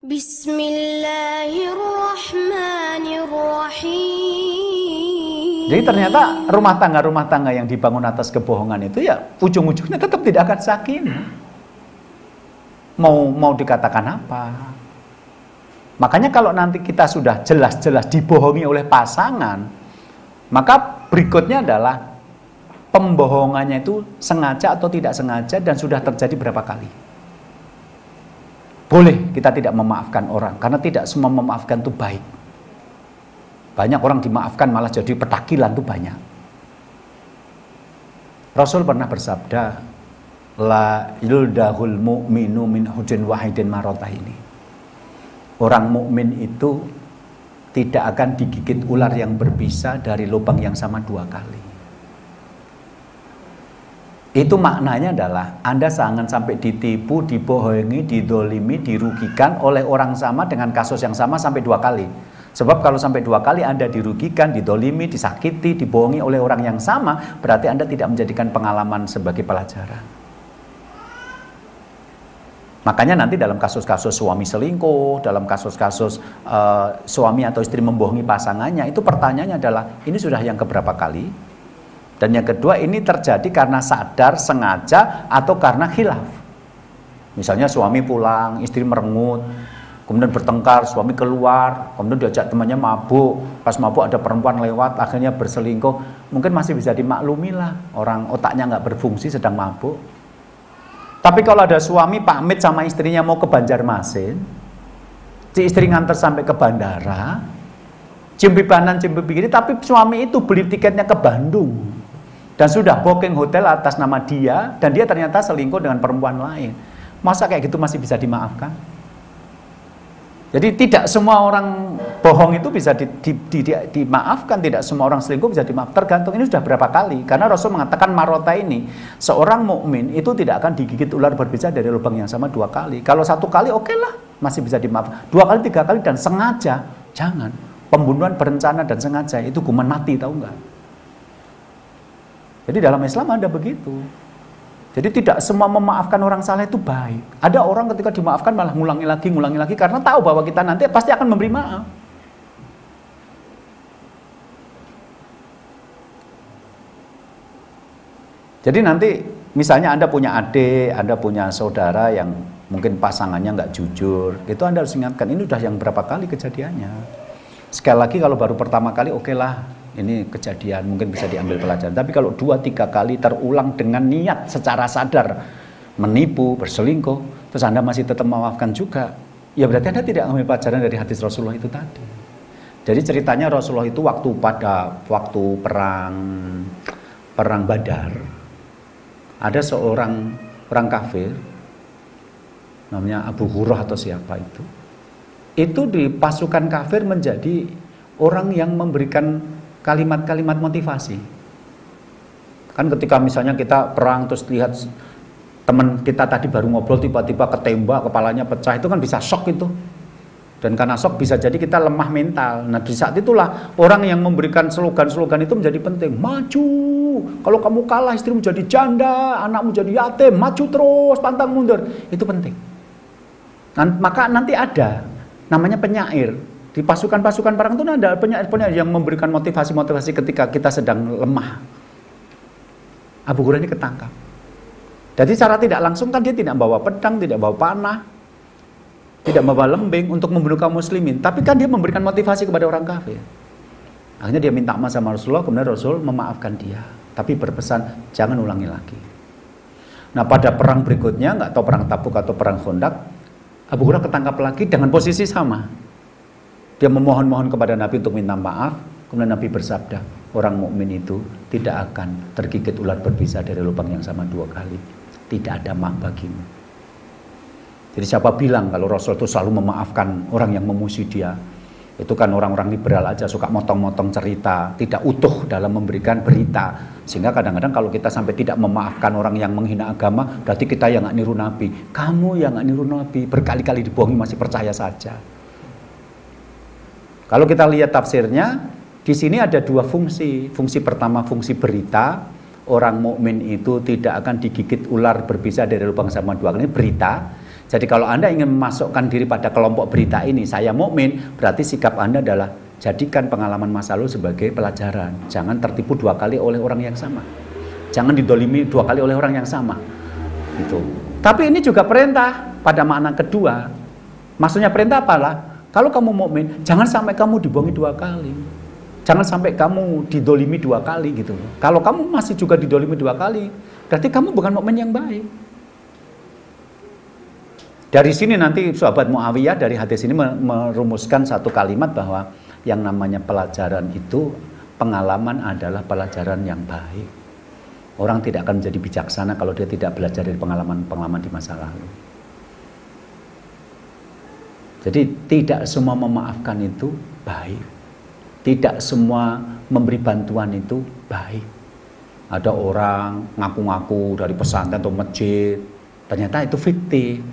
Bismillahirrahmanirrahim. Jadi ternyata rumah tangga yang dibangun atas kebohongan itu ya ujung-ujungnya tetap tidak akan sakinah. Mau dikatakan apa? Makanya kalau nanti kita sudah jelas-jelas dibohongi oleh pasangan, maka berikutnya adalah pembohongannya itu sengaja atau tidak sengaja dan sudah terjadi berapa kali. Boleh kita tidak memaafkan orang, karena tidak semua memaafkan itu baik. Banyak orang dimaafkan malah jadi petakilan itu banyak. Rasul pernah bersabda, la yuldahul mu'minu min hujin wahidin marataini. Orang mukmin itu tidak akan digigit ular yang berbisa dari lubang yang sama 2 kali. Itu maknanya adalah Anda jangan sampai ditipu, dibohongi, didolimi, dirugikan oleh orang sama dengan kasus yang sama sampai 2 kali. Sebab kalau sampai 2 kali Anda dirugikan, didolimi, disakiti, dibohongi oleh orang yang sama, berarti Anda tidak menjadikan pengalaman sebagai pelajaran. Makanya nanti dalam kasus-kasus suami selingkuh, dalam kasus-kasus suami atau istri membohongi pasangannya, itu pertanyaannya adalah, ini sudah yang keberapa kali? Dan yang kedua, ini terjadi karena sadar, sengaja, atau karena khilaf. Misalnya suami pulang, istri merengut, kemudian bertengkar, suami keluar, kemudian diajak temannya mabuk, pas mabuk ada perempuan lewat, akhirnya berselingkuh. Mungkin masih bisa dimaklumi lah, orang otaknya nggak berfungsi sedang mabuk. Tapi kalau ada suami pamit sama istrinya mau ke Banjarmasin, si istri nganter sampai ke bandara, cium pipi kanan, cium pipi kiri, tapi suami itu beli tiketnya ke Bandung dan sudah booking hotel atas nama dia, dan dia ternyata selingkuh dengan perempuan lain. Masa kayak gitu masih bisa dimaafkan? Jadi tidak semua orang bohong itu bisa dimaafkan, tidak semua orang selingkuh bisa dimaafkan. Tergantung ini sudah berapa kali. Karena Rasul mengatakan marota ini, seorang mukmin itu tidak akan digigit ular berbisa dari lubang yang sama 2 kali. Kalau 1 kali oke lah, masih bisa dimaafkan. 2 kali, 3 kali dan sengaja, jangan. Pembunuhan berencana dan sengaja itu hukuman mati, tahu nggak? Jadi dalam Islam ada begitu. Jadi tidak semua memaafkan orang salah itu baik. Ada orang ketika dimaafkan malah ngulangi lagi karena tahu bahwa kita nanti pasti akan memberi maaf. Jadi nanti misalnya Anda punya adik, Anda punya saudara yang mungkin pasangannya nggak jujur, itu Anda harus ingatkan, ini udah yang berapa kali kejadiannya. Sekali lagi kalau baru pertama kali oke lah, ini kejadian mungkin bisa diambil pelajaran. Tapi kalau 2-3 kali terulang dengan niat secara sadar menipu, berselingkuh, terus Anda masih tetap memaafkan juga, ya berarti Anda tidak ambil pelajaran dari hadis Rasulullah itu tadi. Jadi ceritanya Rasulullah itu waktu perang Badar, ada seorang orang kafir namanya Abu Hurairah atau siapa itu di pasukan kafir menjadi orang yang memberikan kalimat-kalimat motivasi. Kan ketika misalnya kita perang terus lihat teman kita tadi baru ngobrol tiba-tiba ketembak, kepalanya pecah, itu kan bisa shock itu. Dan karena shock bisa jadi kita lemah mental. Nah di saat itulah orang yang memberikan slogan-slogan itu menjadi penting. Maju, kalau kamu kalah istrimu jadi janda, anakmu jadi yatim, maju terus, pantang mundur. Itu penting. Maka nanti ada namanya penyair. Di pasukan-pasukan perang itu ada penyair-penyair yang memberikan motivasi-motivasi ketika kita sedang lemah. Abu Hurairah ini ketangkap. Jadi secara tidak langsung kan dia tidak bawa pedang, tidak bawa panah, tidak bawa lembing untuk membunuh kaum muslimin. Tapi kan dia memberikan motivasi kepada orang kafir. Akhirnya dia minta maaf sama Rasulullah, kemudian Rasul memaafkan dia. Tapi berpesan, jangan ulangi lagi. Nah pada perang berikutnya, nggak tahu perang Tabuk atau perang Khandaq, Abu Hurairah ketangkap lagi dengan posisi sama. Dia memohon-mohon kepada Nabi untuk minta maaf. Kemudian Nabi bersabda, orang mukmin itu tidak akan tergigit ular berbisa dari lubang yang sama 2 kali. Tidak ada maaf bagimu. Jadi siapa bilang kalau Rasul itu selalu memaafkan orang yang memusuhi dia? Itu kan orang-orang liberal aja, suka motong-motong cerita, tidak utuh dalam memberikan berita. Sehingga kadang-kadang kalau kita sampai tidak memaafkan orang yang menghina agama, berarti kita yang nggak niru Nabi. Kamu yang nggak niru Nabi, berkali-kali dibohongi masih percaya saja. Kalau kita lihat tafsirnya, di sini ada 2 fungsi. Fungsi pertama fungsi berita, orang mukmin itu tidak akan digigit ular berbisa dari lubang sama 2 kali, ini berita. Jadi kalau Anda ingin memasukkan diri pada kelompok berita ini, saya mukmin, berarti sikap Anda adalah jadikan pengalaman masa lalu sebagai pelajaran. Jangan tertipu 2 kali oleh orang yang sama. Jangan didolimi 2 kali oleh orang yang sama. Gitu. Tapi ini juga perintah pada makna kedua. Maksudnya perintah apalah? Kalau kamu mukmin, jangan sampai kamu dibohongi 2 kali. Jangan sampai kamu didolimi 2 kali gitu. Kalau kamu masih juga didolimi 2 kali, berarti kamu bukan mukmin yang baik. Dari sini nanti sahabat Muawiyah dari hadis ini merumuskan satu kalimat bahwa yang namanya pelajaran itu, pengalaman adalah pelajaran yang baik. Orang tidak akan menjadi bijaksana kalau dia tidak belajar dari pengalaman-pengalaman di masa lalu. Jadi tidak semua memaafkan itu baik. Tidak semua memberi bantuan itu baik. Ada orang ngaku-ngaku dari pesantren atau masjid, ternyata itu fiktif.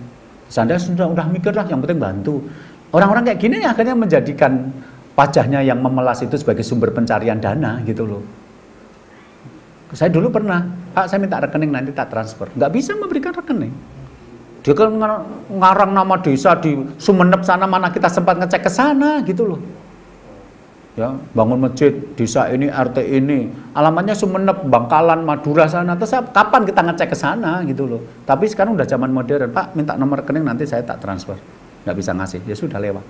Anda sudah mikirlah, yang penting bantu. Orang-orang kayak gini akhirnya menjadikan wajahnya yang memelas itu sebagai sumber pencarian dana gitu loh. Saya dulu pernah, Pak saya minta rekening nanti tak transfer. Nggak bisa memberikan rekening. Dia kan ngarang nama desa di Sumeneb sana, mana kita sempat ngecek ke sana gitu loh. Ya, bangun masjid desa ini, RT ini, alamatnya Sumeneb, Bangkalan, Madura sana. Terus kapan kita ngecek ke sana gitu loh. Tapi sekarang udah zaman modern, Pak minta nomor rekening nanti saya tak transfer. Nggak bisa ngasih, ya sudah lewat.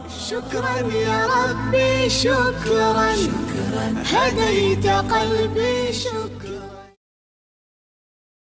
Syukran ya Rabbi, syukran, hadaita qalbi, syukran.